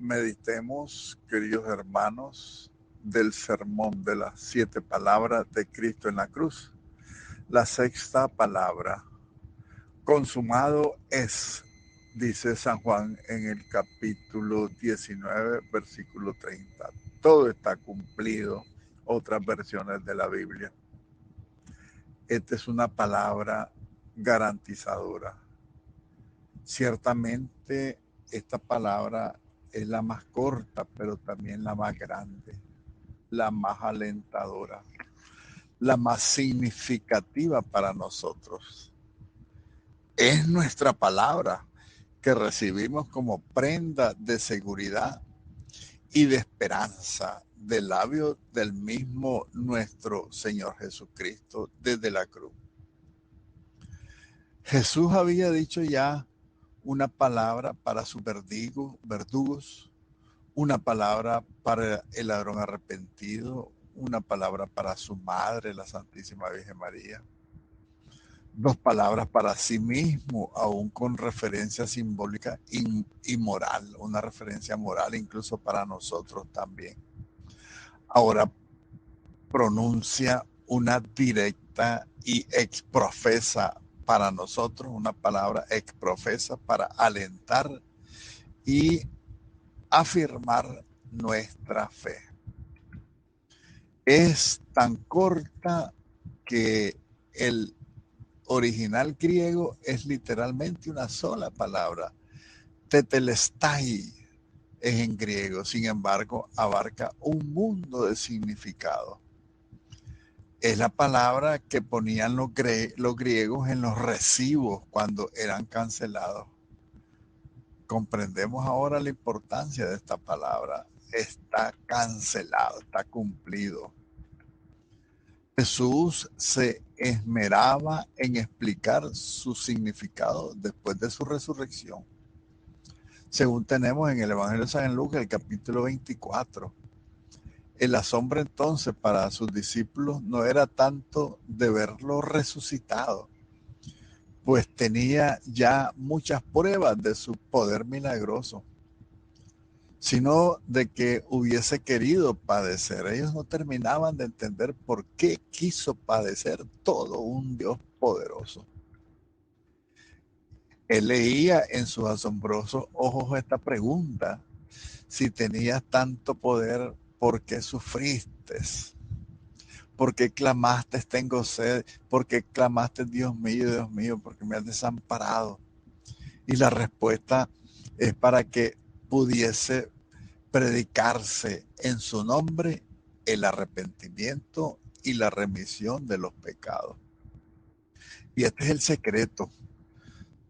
Meditemos, queridos hermanos, del sermón de las 7 palabras de Cristo en la cruz. La sexta palabra, consumado es, dice San Juan en el capítulo 19, versículo 30. Todo está cumplido, otras versiones de la Biblia. Esta es una palabra garantizadora. Ciertamente esta palabra es la más corta, pero también la más grande, la más alentadora, la más significativa para nosotros. Es nuestra palabra que recibimos como prenda de seguridad y de esperanza del labio del mismo nuestro Señor Jesucristo desde la cruz. Jesús había dicho ya una palabra para sus verdugos, una palabra para el ladrón arrepentido, una palabra para su madre, la Santísima Virgen María, 2 palabras para sí mismo, aún con referencia simbólica y moral, una referencia moral incluso para nosotros también. Ahora pronuncia una directa y exprofesa para nosotros, una palabra exprofesa para alentar y afirmar nuestra fe. Es tan corta que el original griego es literalmente una sola palabra. Tetelestai es en griego, sin embargo, abarca un mundo de significado. Es la palabra que ponían los griegos en los recibos cuando eran cancelados. Comprendemos ahora la importancia de esta palabra. Está cancelado, está cumplido. Jesús se esmeraba en explicar su significado después de su resurrección. Según tenemos en el Evangelio de San Lucas, el capítulo 24. El asombro entonces para sus discípulos no era tanto de verlo resucitado, pues tenía ya muchas pruebas de su poder milagroso, sino de que hubiese querido padecer. Ellos no terminaban de entender por qué quiso padecer todo un Dios poderoso. Él leía en sus asombrosos ojos esta pregunta: si tenías tanto poder, ¿por qué sufriste? ¿Por qué clamaste, tengo sed? ¿Por qué clamaste, Dios mío, por qué me has desamparado? Y la respuesta es para que pudiese predicarse en su nombre el arrepentimiento y la remisión de los pecados. Y este es el secreto.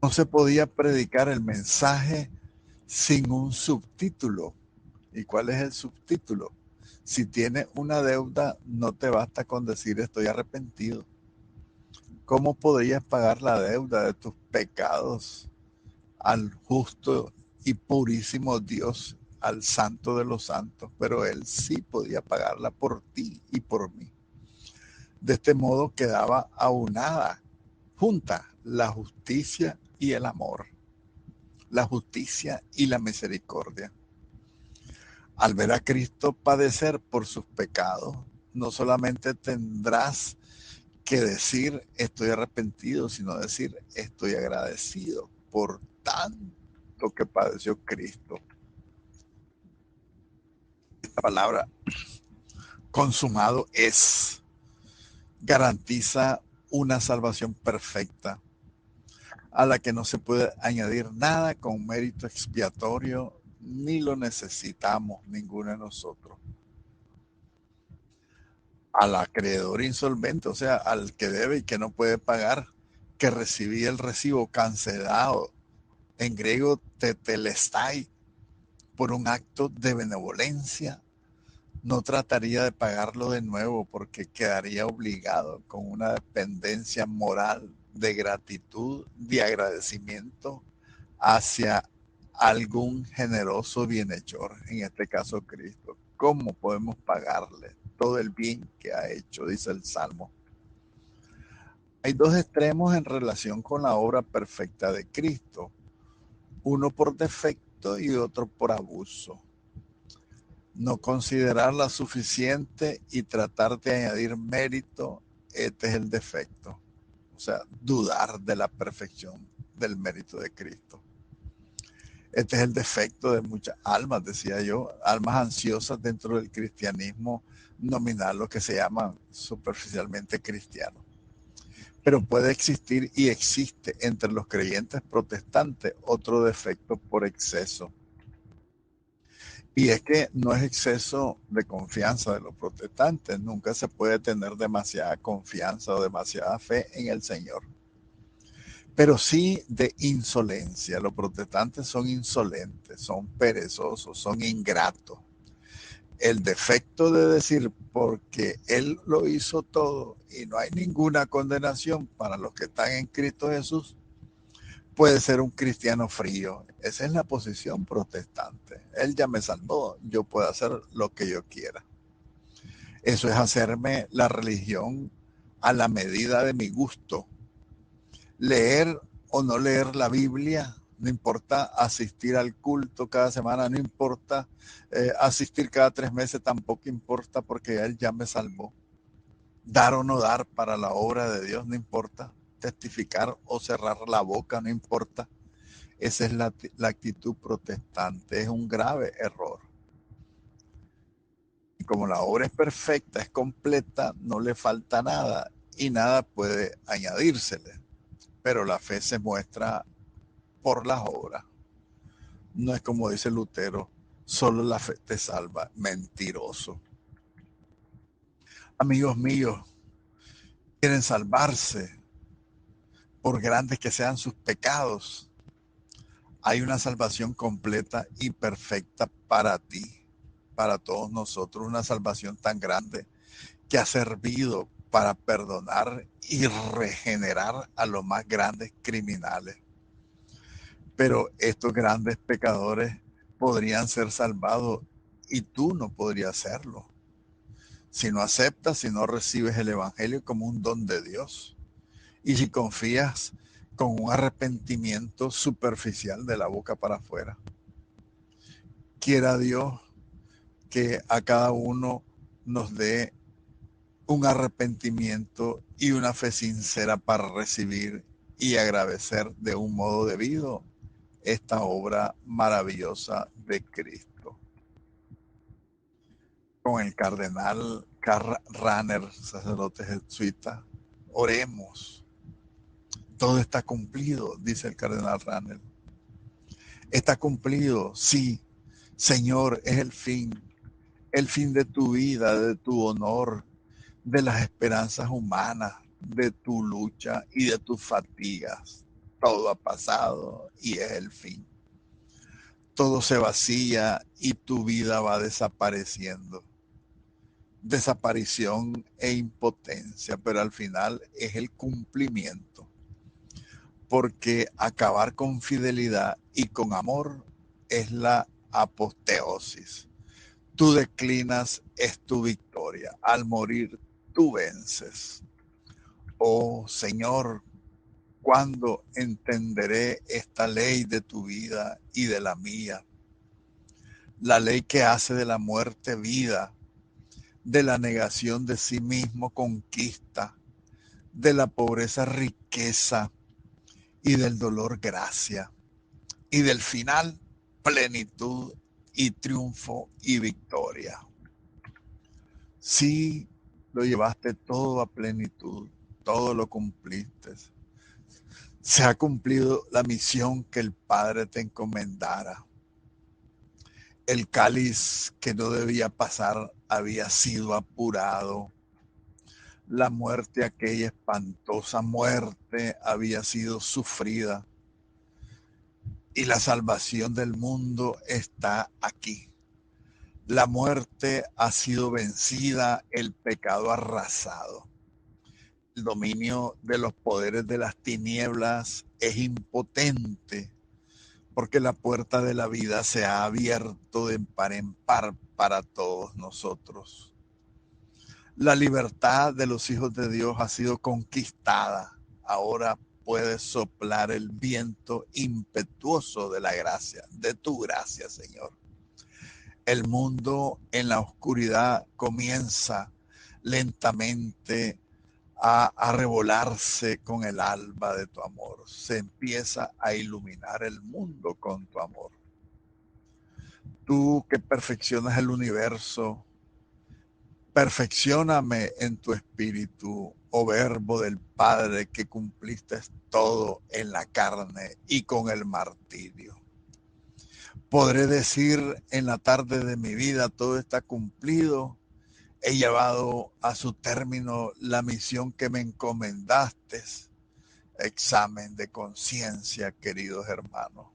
No se podía predicar el mensaje sin un subtítulo. ¿Y cuál es el subtítulo? Si tienes una deuda, no te basta con decir estoy arrepentido. ¿Cómo podrías pagar la deuda de tus pecados al justo y purísimo Dios, al santo de los santos? Pero Él sí podía pagarla por ti y por mí. De este modo quedaba aunada, junta, la justicia y el amor, la justicia y la misericordia. Al ver a Cristo padecer por sus pecados, no solamente tendrás que decir estoy arrepentido, sino decir estoy agradecido por tanto que padeció Cristo. Esta palabra, consumado es, garantiza una salvación perfecta a la que no se puede añadir nada con mérito expiatorio, ni lo necesitamos ninguno de nosotros. Al acreedor insolvente, o sea, al que debe y que no puede pagar, que recibía el recibo cancelado, en griego tetelestai, por un acto de benevolencia, no trataría de pagarlo de nuevo porque quedaría obligado con una dependencia moral de gratitud, de agradecimiento hacia algún generoso bienhechor, en este caso Cristo. ¿Cómo podemos pagarle todo el bien que ha hecho? Dice el Salmo. Hay 2 extremos en relación con la obra perfecta de Cristo. Uno por defecto mérito y otro por abuso. No considerarla suficiente y tratar de añadir mérito, este es el defecto. O sea, dudar de la perfección del mérito de Cristo. Este es el defecto de muchas almas, decía yo, almas ansiosas dentro del cristianismo nominal, lo que se llaman superficialmente cristianos. Pero puede existir y existe entre los creyentes protestantes otro defecto por exceso. Y es que no es exceso de confianza de los protestantes. Nunca se puede tener demasiada confianza o demasiada fe en el Señor. Pero sí de insolencia. Los protestantes son insolentes, son perezosos, son ingratos. El defecto de decir porque Él lo hizo todo y no hay ninguna condenación para los que están en Cristo Jesús, puede ser un cristiano frío. Esa es la posición protestante. Él ya me salvó, yo puedo hacer lo que yo quiera. Eso es hacerme la religión a la medida de mi gusto. Leer o no leer la Biblia, no importa asistir al culto cada semana, no importa asistir cada 3 meses, tampoco importa porque Él ya me salvó. Dar o no dar para la obra de Dios, no importa. Testificar o cerrar la boca, no importa. Esa es la actitud protestante, es un grave error. Y como la obra es perfecta, es completa, no le falta nada y nada puede añadírsele. Pero la fe se muestra por las obras. No es como dice Lutero, solo la fe te salva. Mentiroso. Amigos míos, quieren salvarse por grandes que sean sus pecados. Hay una salvación completa y perfecta para ti, para todos nosotros, una salvación tan grande que ha servido para perdonar y regenerar a los más grandes criminales. Pero estos grandes pecadores podrían ser salvados y tú no podrías serlo. Si no aceptas, si no recibes el Evangelio como un don de Dios. Y si confías con un arrepentimiento superficial de la boca para afuera. Quiera Dios que a cada uno nos dé un arrepentimiento y una fe sincera para recibir y agradecer de un modo debido esta obra maravillosa de Cristo. Con el cardenal Karl Rahner, sacerdote jesuita, oremos. Todo está cumplido, dice el cardenal Rahner. Está cumplido, sí, Señor, es el fin de tu vida, de tu honor, de las esperanzas humanas, de tu lucha y de tus fatigas. Todo ha pasado y es el fin. Todo se vacía y tu vida va desapareciendo. Desaparición e impotencia, pero al final es el cumplimiento. Porque acabar con fidelidad y con amor es la apoteosis. Tú declinas, es tu victoria. Al morir, tú vences. Oh Señor, ¿cuándo entenderé esta ley de tu vida y de la mía? La ley que hace de la muerte vida, de la negación de sí mismo conquista, de la pobreza riqueza y del dolor gracia, y del final plenitud y triunfo y victoria. Sí, lo llevaste todo a plenitud, todo lo cumpliste. Se ha cumplido la misión que el Padre te encomendara. El cáliz que no debía pasar había sido apurado. La muerte, aquella espantosa muerte, había sido sufrida. Y la salvación del mundo está aquí. La muerte ha sido vencida, el pecado arrasado. El dominio de los poderes de las tinieblas es impotente porque la puerta de la vida se ha abierto de par en par para todos nosotros. La libertad de los hijos de Dios ha sido conquistada ahora puede soplar el viento impetuoso de la gracia, de tu gracia, Señor. El mundo en la oscuridad comienza lentamente a revolarse con el alba de tu amor. Se empieza a iluminar el mundo con tu amor. Tú que perfeccionas el universo, perfeccióname en tu espíritu, oh Verbo del Padre, que cumpliste todo en la carne y con el martirio. Podré decir en la tarde de mi vida, todo está cumplido. He llevado a su término la misión que me encomendaste. Examen de conciencia, queridos hermanos.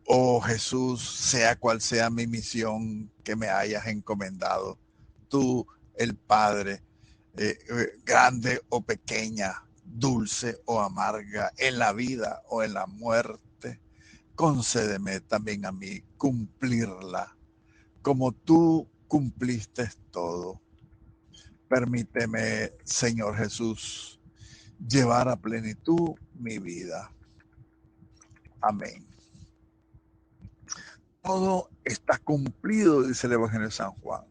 Oh Jesús, sea cual sea mi misión que me hayas encomendado, tú, el Padre, grande o pequeña, dulce o amarga, en la vida o en la muerte, concédeme también a mí cumplirla, como tú cumpliste todo. Permíteme, Señor Jesús, llevar a plenitud mi vida. Amén. Todo está cumplido, dice el Evangelio de San Juan.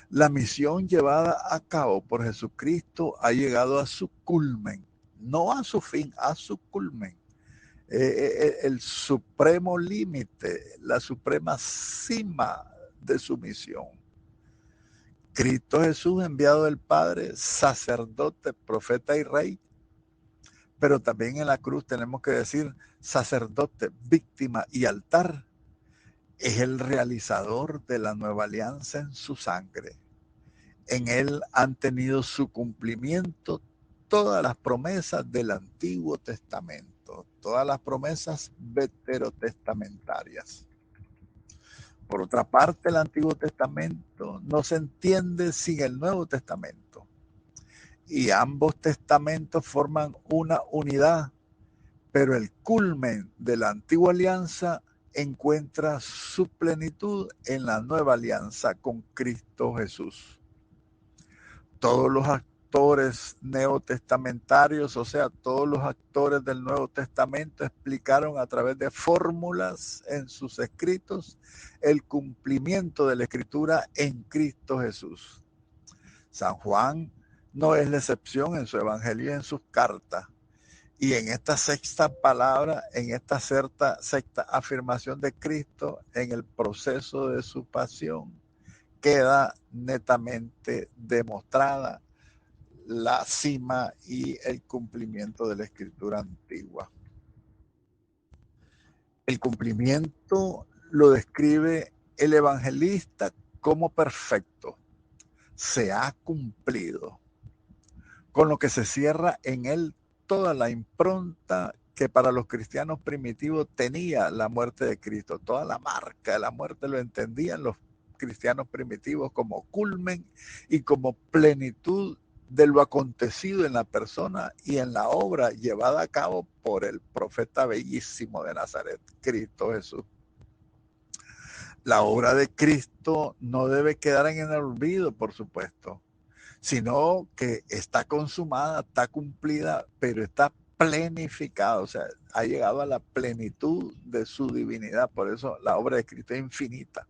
La misión llevada a cabo por Jesucristo ha llegado a su culmen, no a su fin, a su culmen. El supremo límite, la suprema cima de su misión. Cristo Jesús, enviado del Padre, sacerdote, profeta y rey, pero también en la cruz tenemos que decir sacerdote, víctima y altar. Es el realizador de la nueva alianza en su sangre. En él han tenido su cumplimiento todas las promesas del Antiguo Testamento, todas las promesas veterotestamentarias. Por otra parte, el Antiguo Testamento no se entiende sin el Nuevo Testamento. Y ambos testamentos forman una unidad, pero el culmen de la antigua alianza encuentra su plenitud en la nueva alianza con Cristo Jesús. Todos los actores neotestamentarios, o sea, todos los actores del Nuevo Testamento explicaron a través de fórmulas en sus escritos el cumplimiento de la Escritura en Cristo Jesús. San Juan no es la excepción en su evangelio y en sus cartas. Y en esta sexta palabra, en esta sexta afirmación de Cristo en el proceso de su pasión, queda netamente demostrada la cima y el cumplimiento de la Escritura antigua. El cumplimiento lo describe el evangelista como perfecto. Se ha cumplido, con lo que se cierra en él toda la impronta que para los cristianos primitivos tenía la muerte de Cristo. Toda la marca de la muerte lo entendían los cristianos primitivos como culmen y como plenitud de lo acontecido en la persona y en la obra llevada a cabo por el profeta bellísimo de Nazaret, Cristo Jesús. La obra de Cristo no debe quedar en el olvido, por supuesto, sino que está consumada, está cumplida, pero está planificada, o sea, ha llegado a la plenitud de su divinidad. Por eso la obra de Cristo es infinita,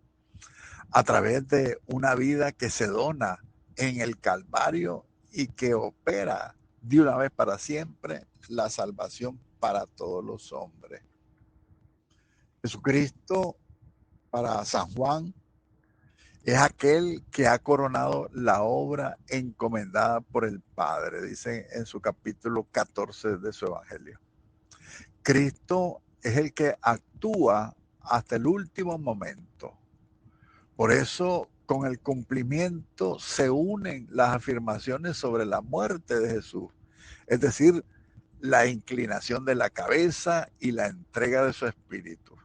a través de una vida que se dona en el Calvario y que opera de una vez para siempre la salvación para todos los hombres. Jesucristo, para San Juan, es aquel que ha coronado la obra encomendada por el Padre, dice en su capítulo 14 de su Evangelio. Cristo es el que actúa hasta el último momento. Por eso, con el cumplimiento se unen las afirmaciones sobre la muerte de Jesús, es decir, la inclinación de la cabeza y la entrega de su espíritu.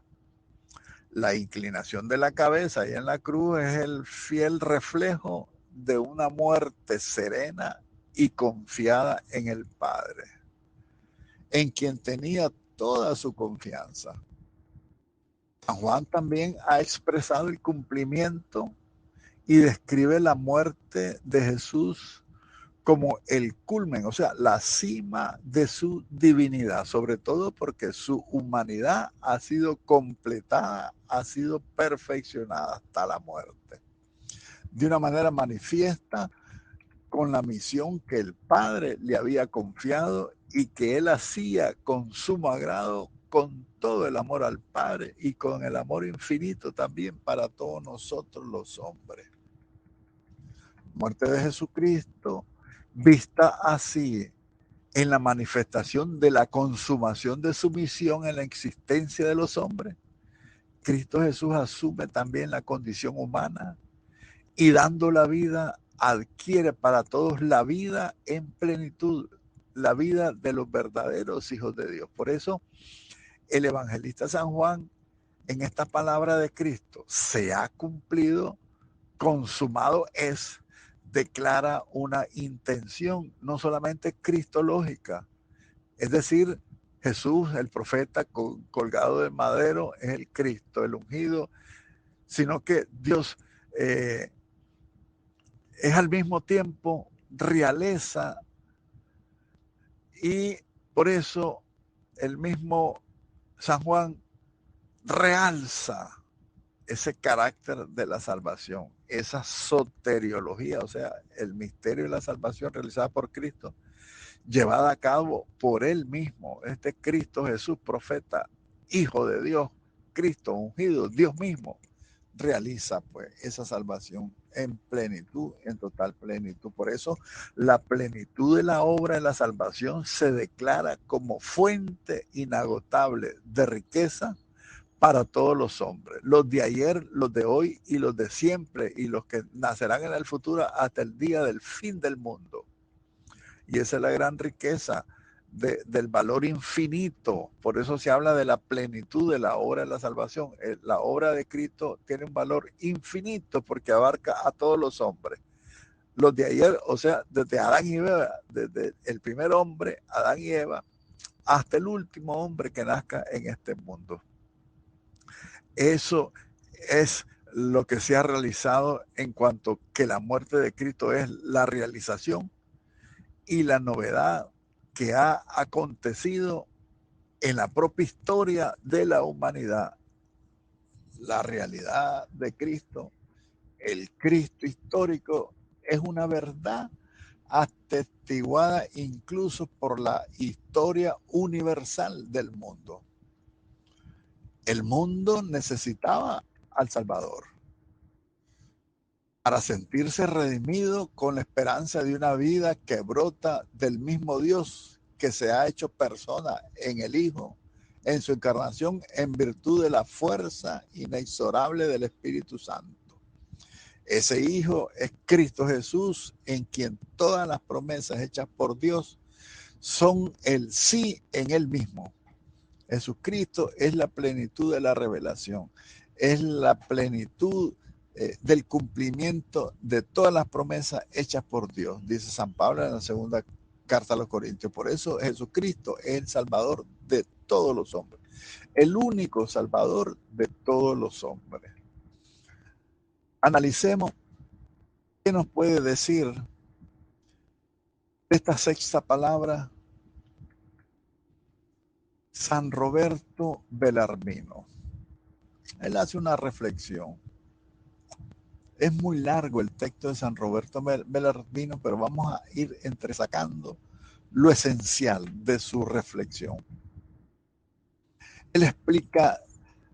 La inclinación de la cabeza y en la cruz es el fiel reflejo de una muerte serena y confiada en el Padre, en quien tenía toda su confianza. San Juan también ha expresado el cumplimiento y describe la muerte de Jesús como el culmen, o sea, la cima de su divinidad, sobre todo porque su humanidad ha sido completada, ha sido perfeccionada hasta la muerte, de una manera manifiesta con la misión que el Padre le había confiado y que él hacía con sumo agrado, con todo el amor al Padre y con el amor infinito también para todos nosotros los hombres. Muerte de Jesucristo, vista así en la manifestación de la consumación de su misión en la existencia de los hombres. Cristo Jesús asume también la condición humana y dando la vida adquiere para todos la vida en plenitud, la vida de los verdaderos hijos de Dios. Por eso el evangelista San Juan en esta palabra de Cristo se ha cumplido, consumado es, declara una intención no solamente cristológica, es decir, Jesús, el profeta colgado del madero, es el Cristo, el ungido, sino que Dios es al mismo tiempo realeza, y por eso el mismo San Juan realza ese carácter de la salvación, esa soteriología, o sea, el misterio de la salvación realizada por Cristo, llevada a cabo por él mismo, este Cristo Jesús, profeta, hijo de Dios, Cristo ungido, Dios mismo, realiza pues esa salvación en plenitud, en total plenitud. Por eso la plenitud de la obra de la salvación se declara como fuente inagotable de riqueza para todos los hombres, los de ayer, los de hoy y los de siempre, y los que nacerán en el futuro hasta el día del fin del mundo. Y esa es la gran riqueza del valor infinito. Por eso se habla de la plenitud de la obra de la salvación. La obra de Cristo tiene un valor infinito porque abarca a todos los hombres. Los de ayer, o sea, desde Adán y Eva, desde el primer hombre, Adán y Eva, hasta el último hombre que nazca en este mundo. Eso es lo que se ha realizado en cuanto que la muerte de Cristo es la realización y la novedad que ha acontecido en la propia historia de la humanidad. La realidad de Cristo, el Cristo histórico, es una verdad atestiguada incluso por la historia universal del mundo. El mundo necesitaba al Salvador para sentirse redimido con la esperanza de una vida que brota del mismo Dios que se ha hecho persona en el Hijo, en su encarnación, en virtud de la fuerza inexorable del Espíritu Santo. Ese Hijo es Cristo Jesús, en quien todas las promesas hechas por Dios son el sí en Él mismo. Jesucristo es la plenitud de la revelación, es la plenitud del cumplimiento de todas las promesas hechas por Dios, dice San Pablo en la segunda carta a los Corintios. Por eso Jesucristo es el Salvador de todos los hombres, el único Salvador de todos los hombres. Analicemos qué nos puede decir de esta sexta palabra San Roberto Belarmino. Él hace una reflexión. Es muy largo el texto de San Roberto Belarmino, pero vamos a ir entresacando lo esencial de su reflexión. Él explica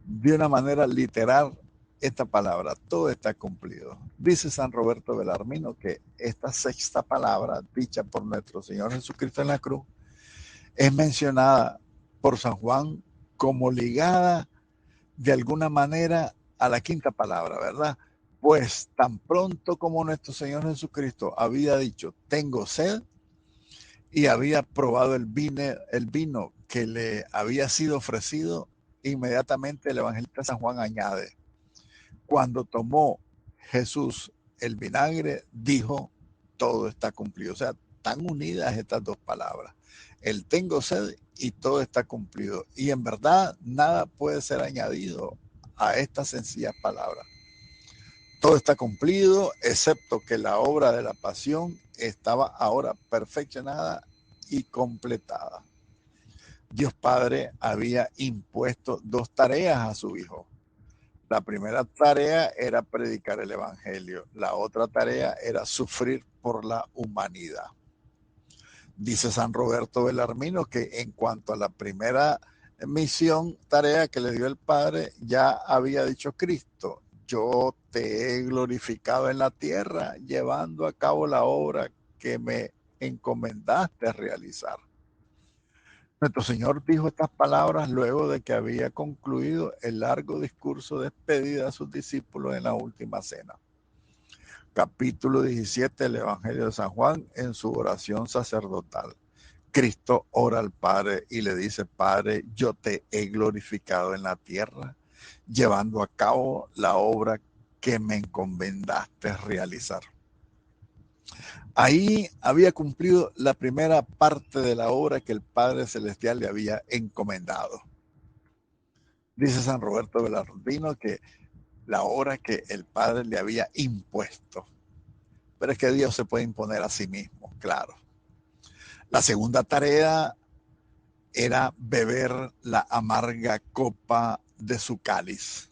de una manera literal esta palabra, todo está cumplido. Dice San Roberto Belarmino que esta sexta palabra, dicha por nuestro Señor Jesucristo en la cruz, es mencionada por San Juan como ligada de alguna manera a la quinta palabra, ¿verdad? Pues tan pronto como nuestro Señor Jesucristo había dicho, tengo sed, y había probado el vino que le había sido ofrecido, inmediatamente el evangelista San Juan añade, cuando tomó Jesús el vinagre, dijo, todo está cumplido. O sea, están unidas estas dos palabras. El tengo sed y todo está cumplido. Y en verdad, nada puede ser añadido a estas sencillas palabras. Todo está cumplido, excepto que la obra de la pasión estaba ahora perfeccionada y completada. Dios Padre había impuesto 2 tareas a su Hijo. La primera tarea era predicar el Evangelio. La otra tarea era sufrir por la humanidad. Dice San Roberto Belarmino que en cuanto a la primera misión, tarea que le dio el Padre, ya había dicho Cristo: yo te he glorificado en la tierra, llevando a cabo la obra que me encomendaste a realizar. Nuestro Señor dijo estas palabras luego de que había concluido el largo discurso de despedida a sus discípulos en la última cena. Capítulo 17 del Evangelio de San Juan, en su oración sacerdotal. Cristo ora al Padre y le dice: Padre, yo te he glorificado en la tierra, llevando a cabo la obra que me encomendaste realizar. Ahí había cumplido la primera parte de la obra que el Padre Celestial le había encomendado. Dice San Roberto Belarmino que la obra que el Padre le había impuesto. Pero es que Dios se puede imponer a sí mismo, claro. La segunda tarea era beber la amarga copa de su cáliz.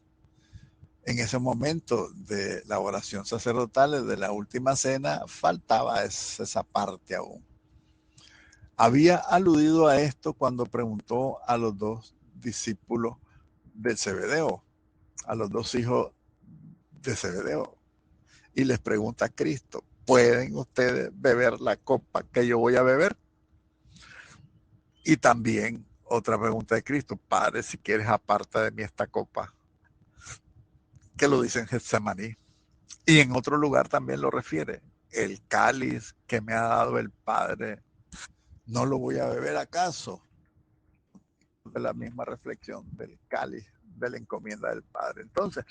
En ese momento de la oración sacerdotal, de la última cena, faltaba esa parte aún. Había aludido a esto cuando preguntó a los 2 discípulos de Zebedeo, a los 2 hijos de Zebedeo, y les pregunta a Cristo: ¿pueden ustedes beber la copa que yo voy a beber? Y también otra pregunta de Cristo: Padre, si quieres, aparta de mí esta copa, que lo dice en Getsemaní. Y en otro lugar también lo refiere: el cáliz que me ha dado el Padre, ¿no lo voy a beber acaso? De la misma reflexión del cáliz de la encomienda del Padre. Entonces,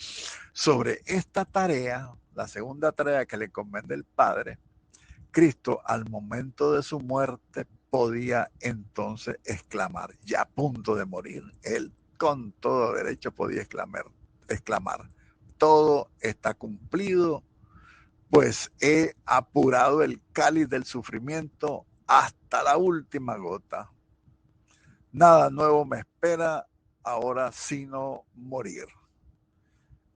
sobre esta tarea, la segunda tarea que le encomienda el Padre, Cristo, al momento de su muerte, podía entonces exclamar, ya a punto de morir, él con todo derecho podía exclamar: todo está cumplido, pues he apurado el cáliz del sufrimiento hasta la última gota. Nada nuevo me espera ahora sino morir.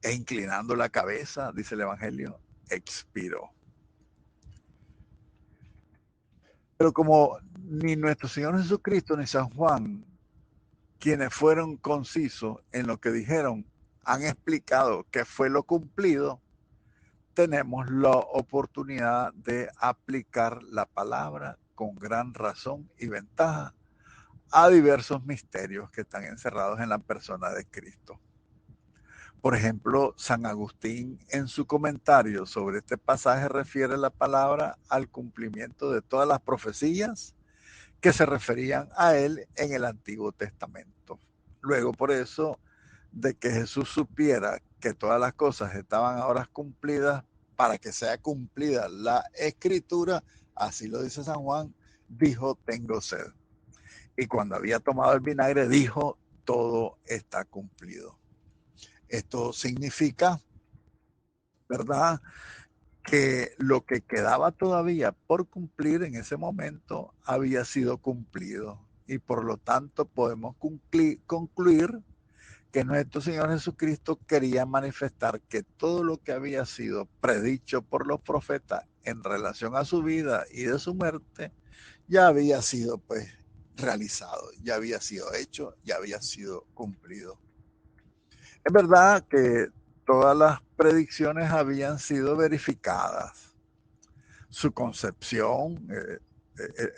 E inclinando la cabeza, dice el Evangelio, expiró. Pero como ni nuestro Señor Jesucristo ni San Juan, quienes fueron concisos en lo que dijeron, han explicado qué fue lo cumplido, tenemos la oportunidad de aplicar la palabra con gran razón y ventaja a diversos misterios que están encerrados en la persona de Cristo. Por ejemplo, San Agustín, en su comentario sobre este pasaje, refiere la palabra al cumplimiento de todas las profecías que se referían a él en el Antiguo Testamento. Luego, por eso, de que Jesús supiera que todas las cosas estaban ahora cumplidas, para que sea cumplida la Escritura, así lo dice San Juan, dijo: tengo sed. Y cuando había tomado el vinagre, dijo: todo está cumplido. Esto significa, ¿verdad?, que lo que quedaba todavía por cumplir en ese momento había sido cumplido. Y por lo tanto podemos concluir que nuestro Señor Jesucristo quería manifestar que todo lo que había sido predicho por los profetas en relación a su vida y de su muerte ya había sido pues realizado, ya había sido hecho, ya había sido cumplido. Es verdad que todas las predicciones habían sido verificadas. Su concepción,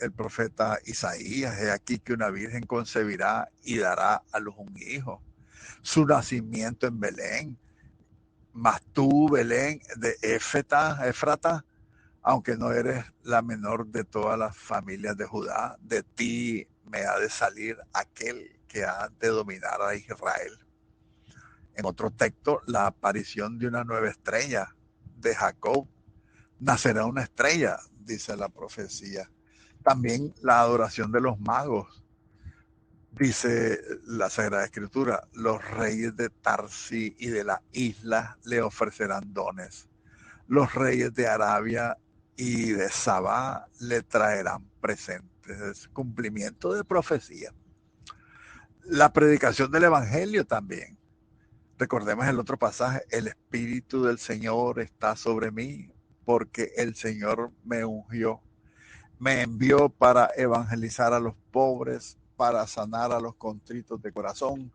el profeta Isaías: he aquí que una virgen concebirá y dará a luz un hijo. Su nacimiento en Belén: mas tú, Belén de Éfrata, aunque no eres la menor de todas las familias de Judá, de ti me ha de salir aquel que ha de dominar a Israel. En otro texto, la aparición de una nueva estrella de Jacob: nacerá una estrella, dice la profecía. También la adoración de los magos, Dice la Sagrada Escritura, los reyes de Tarsi y de la isla le ofrecerán dones. Los reyes de Arabia y de Sabá le traerán presentes. Es cumplimiento de profecía. La predicación del Evangelio también. Recordemos el otro pasaje, el Espíritu del Señor está sobre mí porque el Señor me ungió. Me envió para evangelizar a los pobres, para sanar a los contritos de corazón,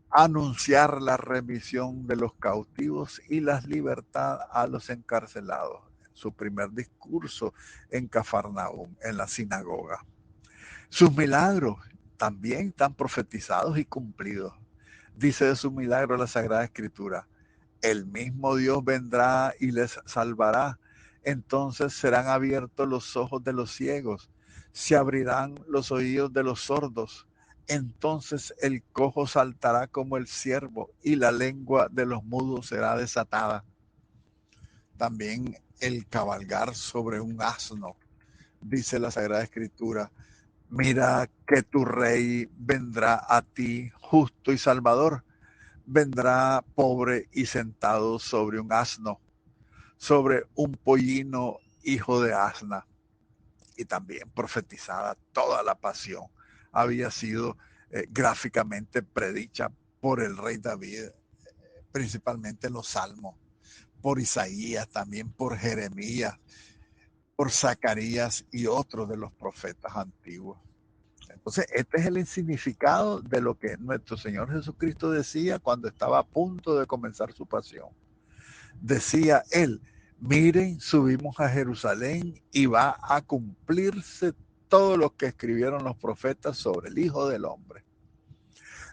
anunciar la remisión de los cautivos y la libertad a los encarcelados. Su primer discurso en Cafarnaúm, en la sinagoga. Sus milagros también están profetizados y cumplidos. Dice de su milagro la Sagrada Escritura, el mismo Dios vendrá y les salvará. Entonces serán abiertos los ojos de los ciegos, se abrirán los oídos de los sordos. Entonces el cojo saltará como el ciervo y la lengua de los mudos será desatada. También el cabalgar sobre un asno, dice la Sagrada Escritura. Mira que tu rey vendrá a ti justo y salvador. Vendrá pobre y sentado sobre un asno, sobre un pollino hijo de asna. Y también profetizada toda la pasión había sido gráficamente predicha por el rey David, principalmente en los salmos, por Isaías, también por Jeremías, por Zacarías y otros de los profetas antiguos. Entonces, este es el significado de lo que nuestro Señor Jesucristo decía cuando estaba a punto de comenzar su pasión. Decía él, miren, subimos a Jerusalén y va a cumplirse todo lo que escribieron los profetas sobre el Hijo del Hombre.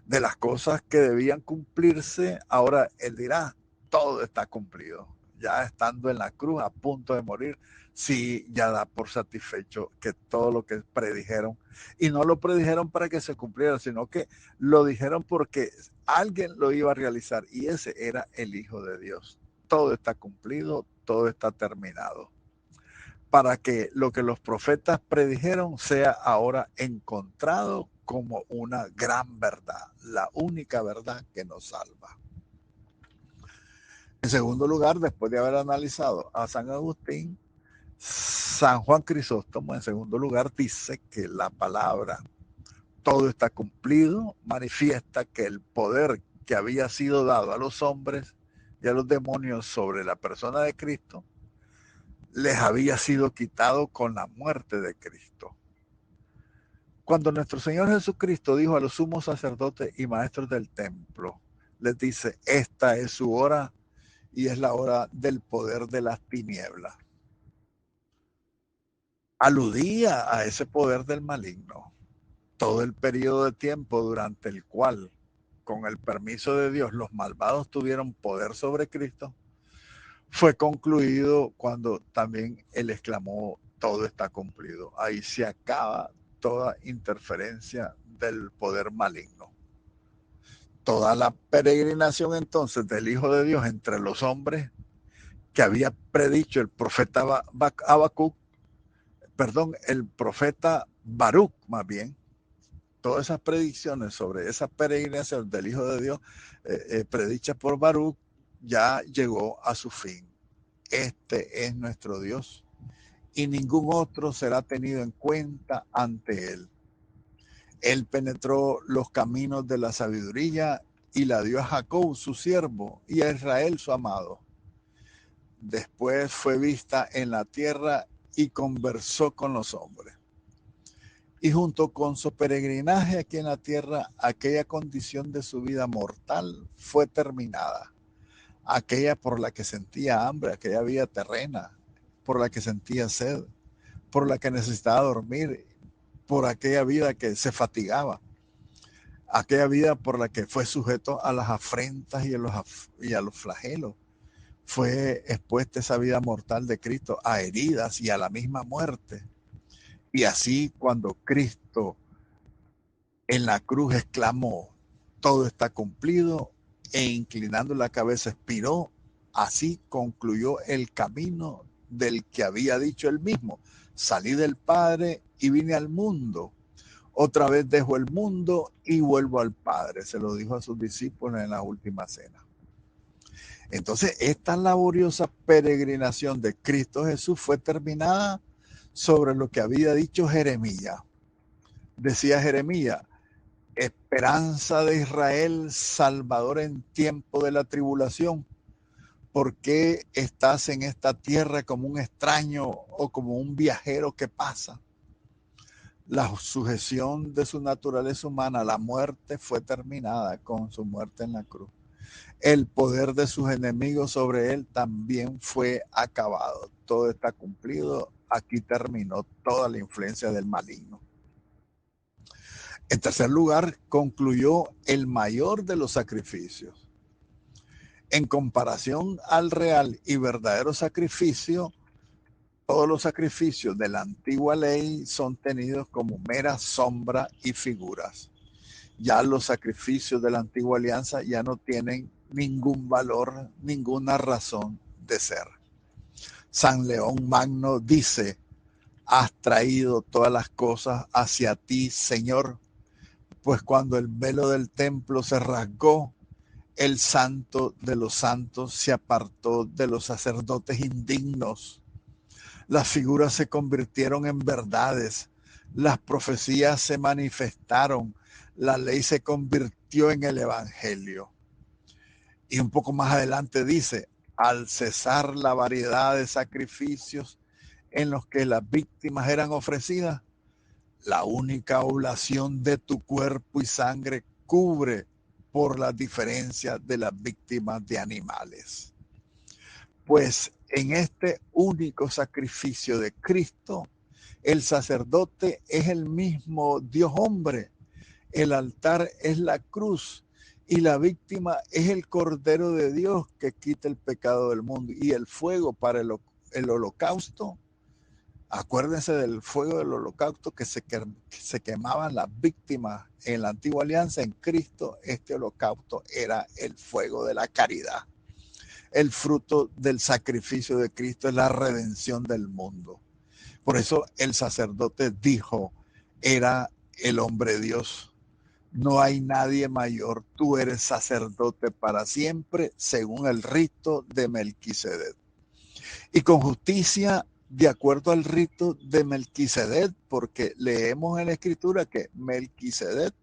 De las cosas que debían cumplirse, ahora él dirá, todo está cumplido. Ya estando en la cruz, a punto de morir, sí, ya da por satisfecho que todo lo que predijeron, y no lo predijeron para que se cumpliera, sino que lo dijeron porque alguien lo iba a realizar, y ese era el Hijo de Dios. Todo está cumplido, todo está terminado, para que lo que los profetas predijeron sea ahora encontrado como una gran verdad, la única verdad que nos salva. En segundo lugar, después de haber analizado a San Agustín, San Juan Crisóstomo, en segundo lugar, dice que la palabra todo está cumplido, manifiesta que el poder que había sido dado a los hombres y a los demonios sobre la persona de Cristo les había sido quitado con la muerte de Cristo. Cuando nuestro Señor Jesucristo dijo a los sumos sacerdotes y maestros del templo, les dice, esta es su hora y es la hora del poder de las tinieblas. Aludía a ese poder del maligno. Todo el periodo de tiempo durante el cual, con el permiso de Dios, los malvados tuvieron poder sobre Cristo, fue concluido cuando también Él exclamó, todo está cumplido. Ahí se acaba toda interferencia del poder maligno. Toda la peregrinación entonces del Hijo de Dios entre los hombres que había predicho el profeta Habacuc, el profeta Baruch más bien, todas esas predicciones sobre esa peregrinación del Hijo de Dios predicha por Baruch ya llegó a su fin. Este es nuestro Dios y ningún otro será tenido en cuenta ante él. Él penetró los caminos de la sabiduría y la dio a Jacob, su siervo, y a Israel, su amado. Después fue vista en la tierra y conversó con los hombres. Y junto con su peregrinaje aquí en la tierra, aquella condición de su vida mortal fue terminada. Aquella por la que sentía hambre, aquella vida terrena, por la que sentía sed, por la que necesitaba dormir, por aquella vida que se fatigaba, aquella vida por la que fue sujeto a las afrentas y a los flagelos. Fue expuesta esa vida mortal de Cristo a heridas y a la misma muerte. Y así cuando Cristo en la cruz exclamó, todo está cumplido, e inclinando la cabeza expiró, así concluyó el camino del que había dicho él mismo, salí del Padre y vine al mundo. Otra vez dejo el mundo y vuelvo al Padre. Se lo dijo a sus discípulos en la última cena. Entonces, esta laboriosa peregrinación de Cristo Jesús fue terminada sobre lo que había dicho Jeremías. Decía Jeremías: esperanza de Israel, salvador en tiempo de la tribulación. ¿Por qué estás en esta tierra como un extraño o como un viajero que pasa? La sujeción de su naturaleza humana, la muerte, fue terminada con su muerte en la cruz. El poder de sus enemigos sobre él también fue acabado. Todo está cumplido. Aquí terminó toda la influencia del maligno. En tercer lugar, concluyó el mayor de los sacrificios. En comparación al real y verdadero sacrificio, todos los sacrificios de la antigua ley son tenidos como mera sombra y figuras. Ya los sacrificios de la antigua alianza ya no tienen ningún valor, ninguna razón de ser. San León Magno dice: has traído todas las cosas hacia ti, Señor, pues cuando el velo del templo se rasgó, el santo de los santos se apartó de los sacerdotes indignos. Las figuras se convirtieron en verdades, las profecías se manifestaron, la ley se convirtió en el evangelio. Y un poco más adelante dice: al cesar la variedad de sacrificios en los que las víctimas eran ofrecidas, la única oblación de tu cuerpo y sangre cubre por la diferencia de las víctimas de animales. Pues en este único sacrificio de Cristo, el sacerdote es el mismo Dios hombre, el altar es la cruz y la víctima es el Cordero de Dios que quita el pecado del mundo. Y el fuego para el holocausto, acuérdense del fuego del holocausto que se quemaban las víctimas en la antigua alianza. En Cristo, este holocausto era el fuego de la caridad. El fruto del sacrificio de Cristo es la redención del mundo. Por eso el sacerdote dijo: era el hombre Dios. No hay nadie mayor. Tú eres sacerdote para siempre, según el rito de Melquisedec. Y con justicia, de acuerdo al rito de Melquisedec, porque leemos en la Escritura que Melquisedec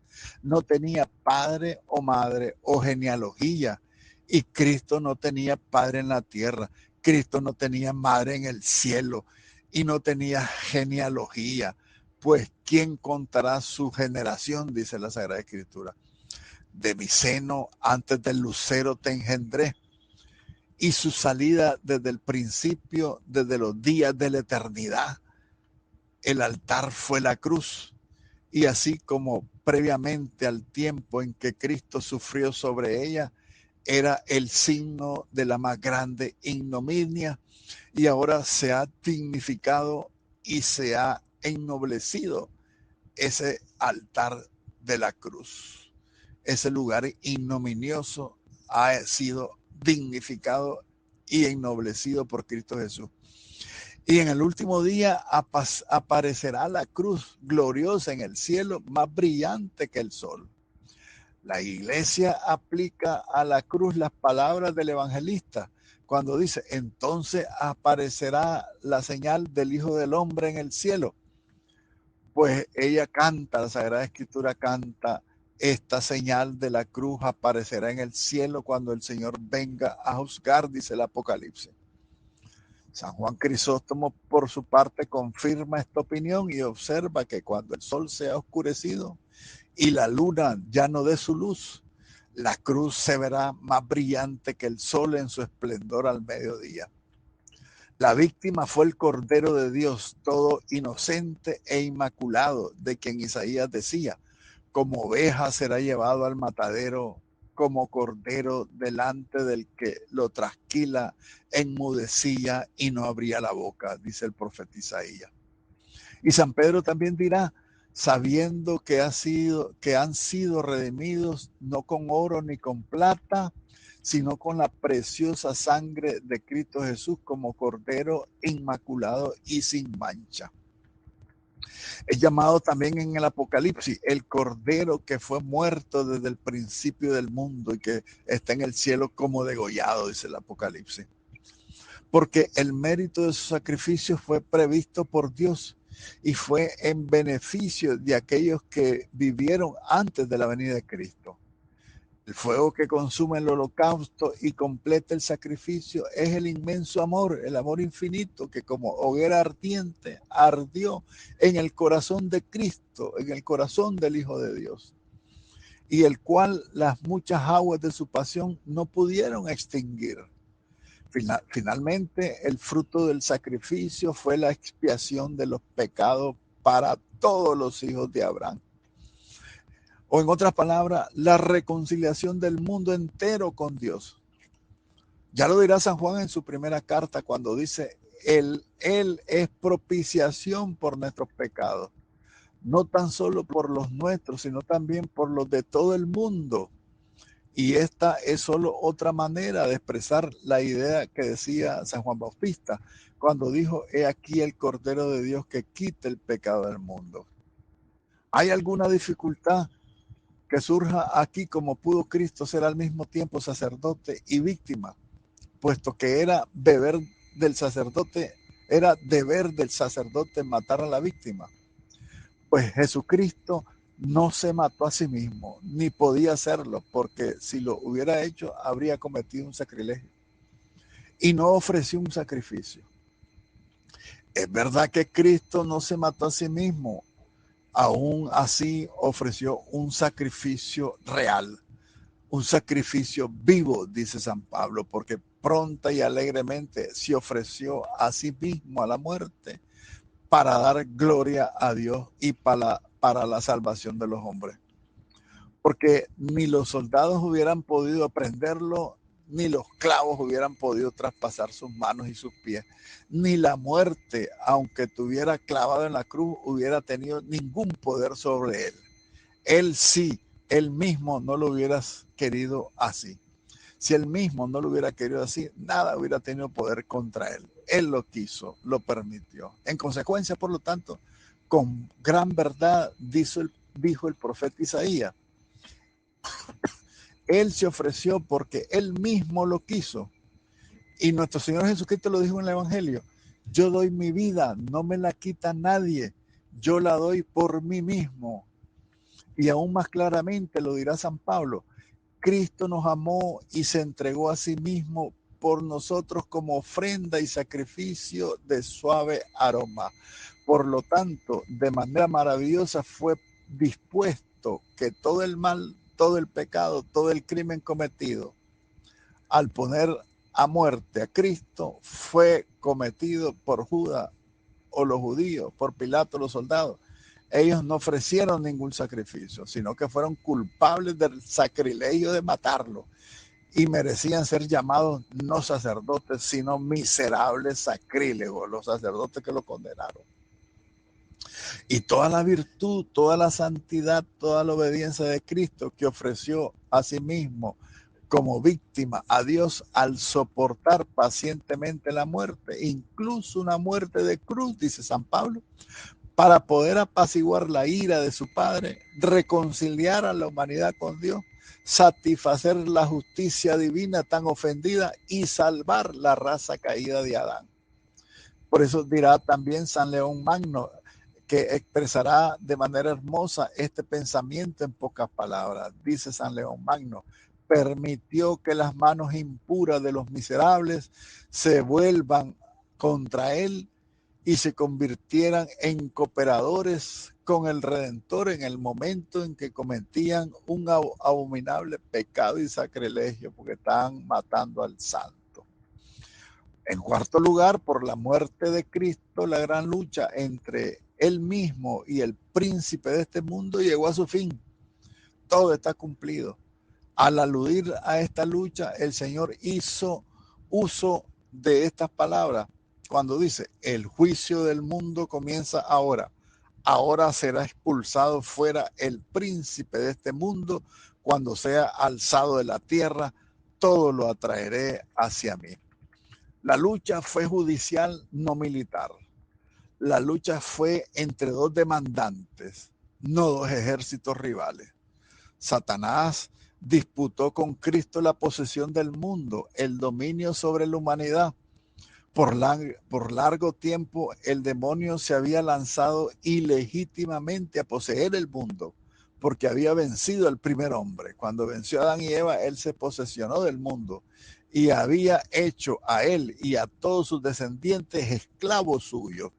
no tenía padre o madre o genealogía, y Cristo no tenía padre en la tierra, Cristo no tenía madre en el cielo y no tenía genealogía. Pues ¿quién contará su generación? Dice la Sagrada Escritura. De mi seno antes del lucero te engendré, y su salida desde el principio, desde los días de la eternidad. El altar fue la cruz, y así como previamente al tiempo en que Cristo sufrió sobre ella, era el signo de la más grande ignominia, y ahora se ha dignificado y se ha ennoblecido ese altar de la cruz. Ese lugar ignominioso ha sido dignificado y ennoblecido por Cristo Jesús. Y en el último día aparecerá la cruz gloriosa en el cielo, más brillante que el sol. La iglesia aplica a la cruz las palabras del evangelista cuando dice: entonces aparecerá la señal del Hijo del Hombre en el cielo. Pues ella canta, la Sagrada Escritura canta: esta señal de la cruz aparecerá en el cielo cuando el Señor venga a juzgar, dice el Apocalipsis. San Juan Crisóstomo, por su parte, confirma esta opinión y observa que cuando el sol se ha oscurecido y la luna ya no dé su luz, la cruz se verá más brillante que el sol en su esplendor al mediodía. La víctima fue el Cordero de Dios, todo inocente e inmaculado, de quien Isaías decía: como oveja será llevado al matadero, como cordero delante del que lo trasquila, enmudecía y no abría la boca, dice el profeta Isaías. Y San Pedro también dirá: sabiendo que han sido redimidos no con oro ni con plata, sino con la preciosa sangre de Cristo Jesús, como Cordero inmaculado y sin mancha. Es llamado también en el Apocalipsis el Cordero que fue muerto desde el principio del mundo y que está en el cielo como degollado, dice el Apocalipsis. Porque el mérito de su sacrificio fue previsto por Dios y fue en beneficio de aquellos que vivieron antes de la venida de Cristo. El fuego que consume el holocausto y completa el sacrificio es el inmenso amor, el amor infinito que como hoguera ardiente ardió en el corazón de Cristo, en el corazón del Hijo de Dios, y el cual las muchas aguas de su pasión no pudieron extinguir. Finalmente, el fruto del sacrificio fue la expiación de los pecados para todos los hijos de Abraham. O en otras palabras, la reconciliación del mundo entero con Dios. Ya lo dirá San Juan en su primera carta cuando dice, Él es propiciación por nuestros pecados, no tan solo por los nuestros, sino también por los de todo el mundo. Y esta es solo otra manera de expresar la idea que decía San Juan Bautista cuando dijo, he aquí el Cordero de Dios que quita el pecado del mundo. ¿Hay alguna dificultad que surja aquí como pudo Cristo ser al mismo tiempo sacerdote y víctima, puesto que era deber del sacerdote matar a la víctima? Pues Jesucristo no se mató a sí mismo, ni podía hacerlo, porque si lo hubiera hecho habría cometido un sacrilegio y no ofreció un sacrificio. Es verdad que Cristo no se mató a sí mismo, aún así ofreció un sacrificio real, un sacrificio vivo, dice San Pablo, porque pronta y alegremente se ofreció a sí mismo a la muerte para dar gloria a Dios y para la salvación de los hombres. Porque ni los soldados hubieran podido prenderlo, ni los clavos hubieran podido traspasar sus manos y sus pies, ni la muerte, aunque tuviera clavado en la cruz, hubiera tenido ningún poder sobre él. Él sí, él mismo no lo hubiera querido así. Si él mismo no lo hubiera querido así, nada hubiera tenido poder contra él. Él lo quiso, lo permitió. En consecuencia, por lo tanto, con gran verdad dijo el profeta Isaías, él se ofreció porque él mismo lo quiso. Y nuestro Señor Jesucristo lo dijo en el Evangelio, yo doy mi vida, no me la quita nadie, yo la doy por mí mismo. Y aún más claramente lo dirá San Pablo, Cristo nos amó y se entregó a sí mismo por nosotros como ofrenda y sacrificio de suave aroma. Por lo tanto, de manera maravillosa fue dispuesto que todo el mal, todo el pecado, todo el crimen cometido, al poner a muerte a Cristo, fue cometido por Judas o los judíos, por Pilato, los soldados. Ellos no ofrecieron ningún sacrificio, sino que fueron culpables del sacrilegio de matarlo y merecían ser llamados no sacerdotes, sino miserables sacrílegos, los sacerdotes que lo condenaron. Y toda la virtud, toda la santidad, toda la obediencia de Cristo que ofreció a sí mismo como víctima a Dios al soportar pacientemente la muerte, incluso una muerte de cruz, dice San Pablo, para poder apaciguar la ira de su Padre, reconciliar a la humanidad con Dios, satisfacer la justicia divina tan ofendida y salvar la raza caída de Adán. Por eso dirá también San León Magno, que expresará de manera hermosa este pensamiento en pocas palabras. Dice San León Magno, permitió que las manos impuras de los miserables se vuelvan contra él y se convirtieran en cooperadores con el Redentor en el momento en que cometían un abominable pecado y sacrilegio, porque estaban matando al santo. En cuarto lugar, por la muerte de Cristo, la gran lucha entre él mismo y el príncipe de este mundo llegó a su fin. Todo está cumplido. Al aludir a esta lucha, el Señor hizo uso de estas palabras cuando dice, el juicio del mundo comienza ahora. Ahora será expulsado fuera el príncipe de este mundo. Cuando sea alzado de la tierra, todo lo atraeré hacia mí. La lucha fue judicial, no militar. la lucha fue entre dos demandantes, no dos ejércitos rivales. Satanás disputó con Cristo la posesión del mundo, el dominio sobre la humanidad. Por largo tiempo el demonio se había lanzado ilegítimamente a poseer el mundo, porque había vencido al primer hombre. Cuando venció a Adán y Eva, él se posesionó del mundo y había hecho a él y a todos sus descendientes esclavos suyos.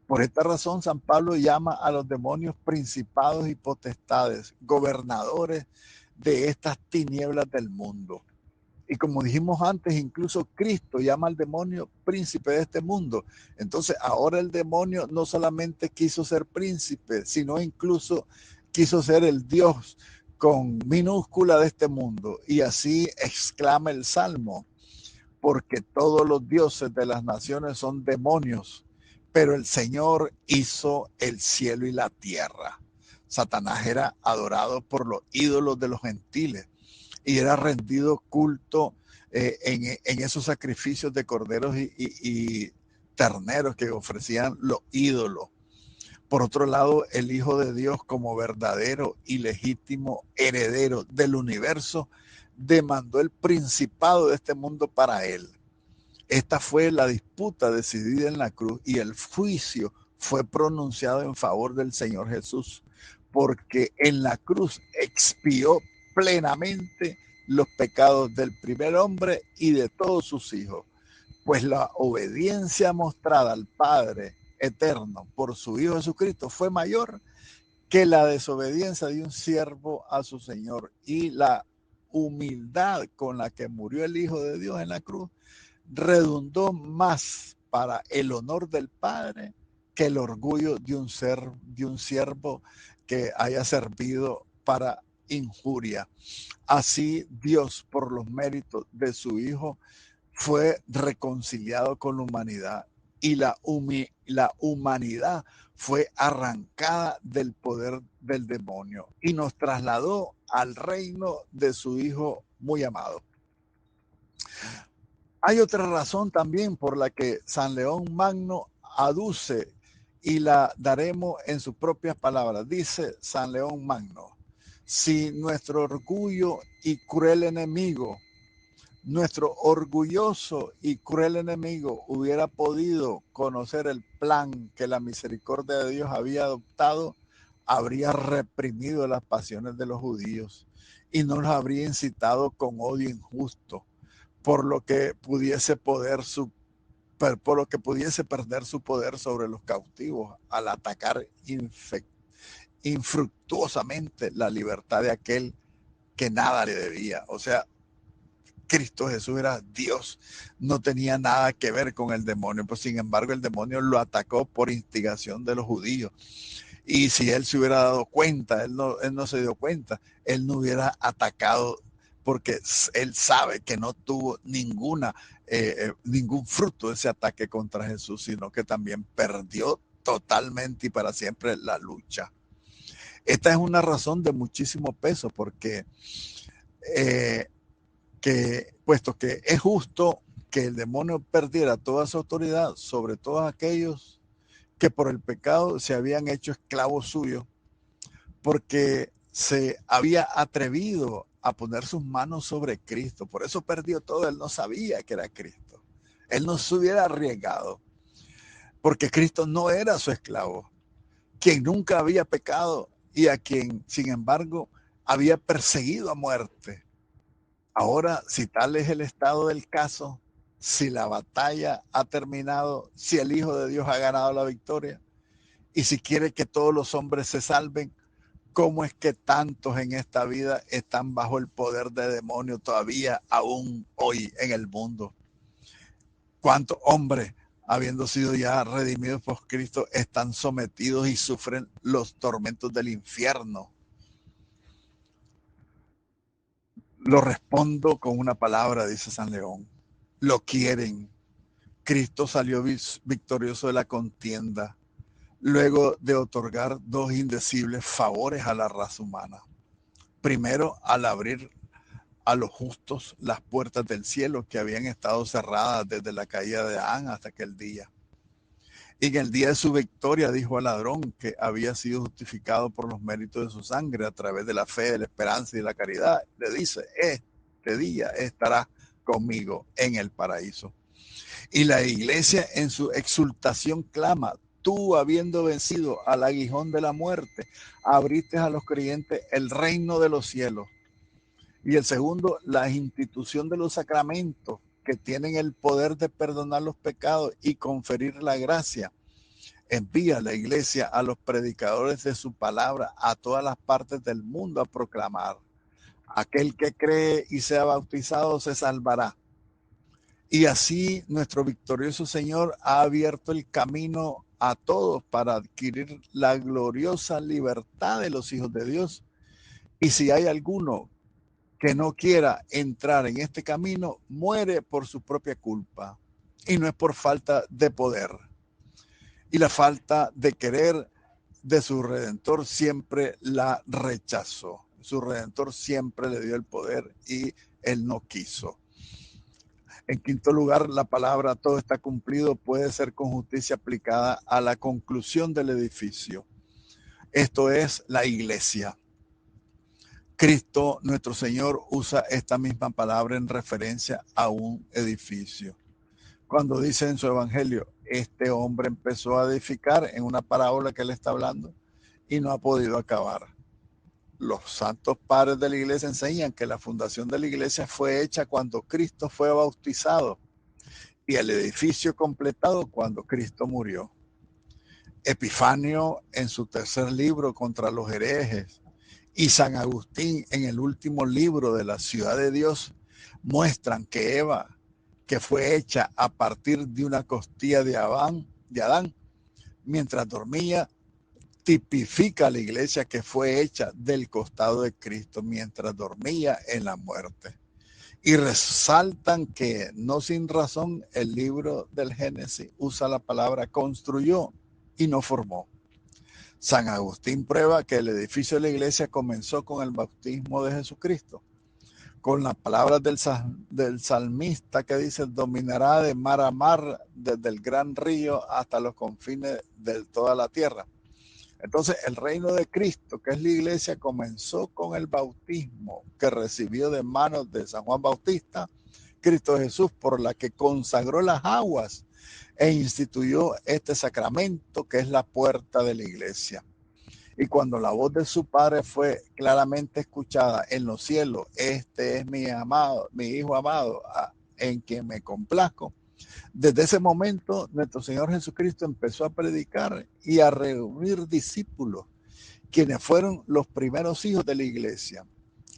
Por esta razón, San Pablo llama a los demonios principados y potestades, gobernadores de estas tinieblas del mundo. Y como dijimos antes, incluso Cristo llama al demonio príncipe de este mundo. Entonces, ahora el demonio no solamente quiso ser príncipe, sino incluso quiso ser el Dios con minúscula de este mundo. Y así exclama el Salmo, porque todos los dioses de las naciones son demonios, pero el Señor hizo el cielo y la tierra. Satanás era adorado por los ídolos de los gentiles y era rendido culto en esos sacrificios de corderos y terneros que ofrecían los ídolos. Por otro lado, el Hijo de Dios, como verdadero y legítimo heredero del universo, demandó el principado de este mundo para él. Esta fue la disputa decidida en la cruz y el juicio fue pronunciado en favor del Señor Jesús, porque en la cruz expió plenamente los pecados del primer hombre y de todos sus hijos, pues la obediencia mostrada al Padre eterno por su Hijo Jesucristo fue mayor que la desobediencia de un siervo a su Señor, y la humildad con la que murió el Hijo de Dios en la cruz redundó más para el honor del Padre que el orgullo de un siervo que haya servido para injuria. Así Dios, por los méritos de su Hijo, fue reconciliado con la humanidad y la humanidad fue arrancada del poder del demonio y nos trasladó al reino de su Hijo muy amado. Hay otra razón también por la que San León Magno aduce y la daremos en sus propias palabras. Dice San León Magno, si nuestro orgullo y cruel enemigo, nuestro orgulloso y cruel enemigo hubiera podido conocer el plan que la misericordia de Dios había adoptado, habría reprimido las pasiones de los judíos y no los habría incitado con odio injusto, por lo que pudiese perder su poder sobre los cautivos al atacar infructuosamente la libertad de aquel que nada le debía. O sea, Cristo Jesús era Dios, no tenía nada que ver con el demonio, pues sin embargo el demonio lo atacó por instigación de los judíos. Y si él se hubiera dado cuenta, él no se dio cuenta, él no hubiera atacado, porque él sabe que no tuvo ningún fruto de ese ataque contra Jesús, sino que también perdió totalmente y para siempre la lucha. Esta es una razón de muchísimo peso, porque puesto que es justo que el demonio perdiera toda su autoridad sobre todos aquellos que por el pecado se habían hecho esclavos suyos, porque se había atrevido a poner sus manos sobre Cristo. Por eso perdió todo. Él no sabía que era Cristo. Él no se hubiera arriesgado, porque Cristo no era su esclavo, quien nunca había pecado y a quien, sin embargo, había perseguido a muerte. Ahora, si tal es el estado del caso, si la batalla ha terminado, si el Hijo de Dios ha ganado la victoria y si quiere que todos los hombres se salven, ¿cómo es que tantos en esta vida están bajo el poder de demonios todavía aún hoy en el mundo? ¿Cuántos hombres, habiendo sido ya redimidos por Cristo, están sometidos y sufren los tormentos del infierno? Lo respondo con una palabra, dice San León. Lo quieren. Cristo salió victorioso de la contienda, luego de otorgar dos indecibles favores a la raza humana. Primero, al abrir a los justos las puertas del cielo que habían estado cerradas desde la caída de Adán hasta aquel día. Y en el día de su victoria dijo al ladrón que había sido justificado por los méritos de su sangre a través de la fe, de la esperanza y de la caridad. Le dice, este día estarás conmigo en el paraíso. Y la iglesia en su exultación clama, tú habiendo vencido al aguijón de la muerte, abriste a los creyentes el reino de los cielos. Y el segundo, la institución de los sacramentos que tienen el poder de perdonar los pecados y conferir la gracia. Envía la iglesia a los predicadores de su palabra a todas las partes del mundo a proclamar. Aquel que cree y sea bautizado se salvará. Y así nuestro victorioso Señor ha abierto el camino a todos para adquirir la gloriosa libertad de los hijos de Dios. Y si hay alguno que no quiera entrar en este camino, muere por su propia culpa. Y no es por falta de poder. Y la falta de querer de su Redentor siempre la rechazó. Su Redentor siempre le dio el poder y él no quiso. En quinto lugar, la palabra todo está cumplido puede ser con justicia aplicada a la conclusión del edificio. Esto es la iglesia. Cristo, nuestro Señor, usa esta misma palabra en referencia a un edificio. Cuando dice en su evangelio, este hombre empezó a edificar en una parábola que él está hablando y no ha podido acabar. Los santos padres de la iglesia enseñan que la fundación de la iglesia fue hecha cuando Cristo fue bautizado y el edificio completado cuando Cristo murió. Epifanio en su tercer libro contra los herejes y San Agustín en el último libro de la Ciudad de Dios muestran que Eva, que fue hecha a partir de una costilla de Adán, mientras dormía, tipifica a la iglesia que fue hecha del costado de Cristo mientras dormía en la muerte. Y resaltan que, no sin razón, el libro del Génesis usa la palabra construyó y no formó. San Agustín prueba que el edificio de la iglesia comenzó con el bautismo de Jesucristo, con las palabras del salmista que dice, dominará de mar a mar, desde el gran río hasta los confines de toda la tierra. Entonces, el reino de Cristo, que es la iglesia, comenzó con el bautismo que recibió de manos de San Juan Bautista, Cristo Jesús, por la que consagró las aguas e instituyó este sacramento que es la puerta de la iglesia. Y cuando la voz de su Padre fue claramente escuchada en los cielos, este es mi amado, mi Hijo amado, en quien me complazco. Desde ese momento, nuestro Señor Jesucristo empezó a predicar y a reunir discípulos, quienes fueron los primeros hijos de la iglesia.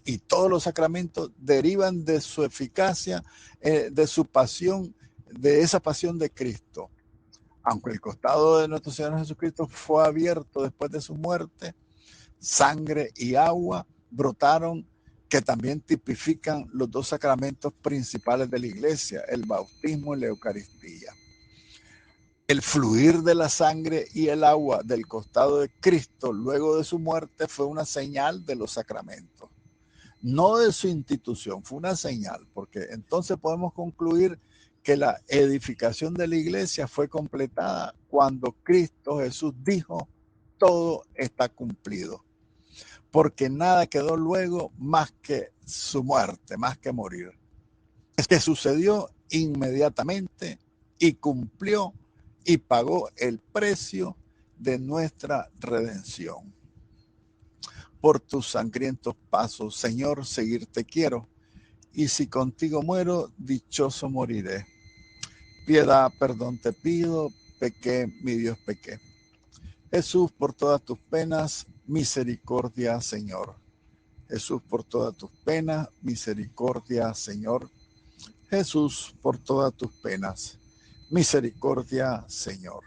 Y todos los sacramentos derivan de su eficacia, de su pasión, de esa pasión de Cristo. Aunque el costado de nuestro Señor Jesucristo fue abierto después de su muerte, sangre y agua brotaron, que también tipifican los dos sacramentos principales de la iglesia, el bautismo y la Eucaristía. El fluir de la sangre y el agua del costado de Cristo luego de su muerte fue una señal de los sacramentos, no de su institución, fue una señal, porque entonces podemos concluir que la edificación de la iglesia fue completada cuando Cristo Jesús dijo, todo está cumplido. Porque nada quedó luego más que su muerte, más que morir. Es que sucedió inmediatamente y cumplió y pagó el precio de nuestra redención. Por tus sangrientos pasos, Señor, seguirte quiero, y si contigo muero, dichoso moriré. Piedad, perdón te pido, pequé, mi Dios, pequé. Jesús, por todas tus penas, misericordia, Señor. Jesús, por todas tus penas, misericordia, Señor. Jesús, por todas tus penas, misericordia, Señor.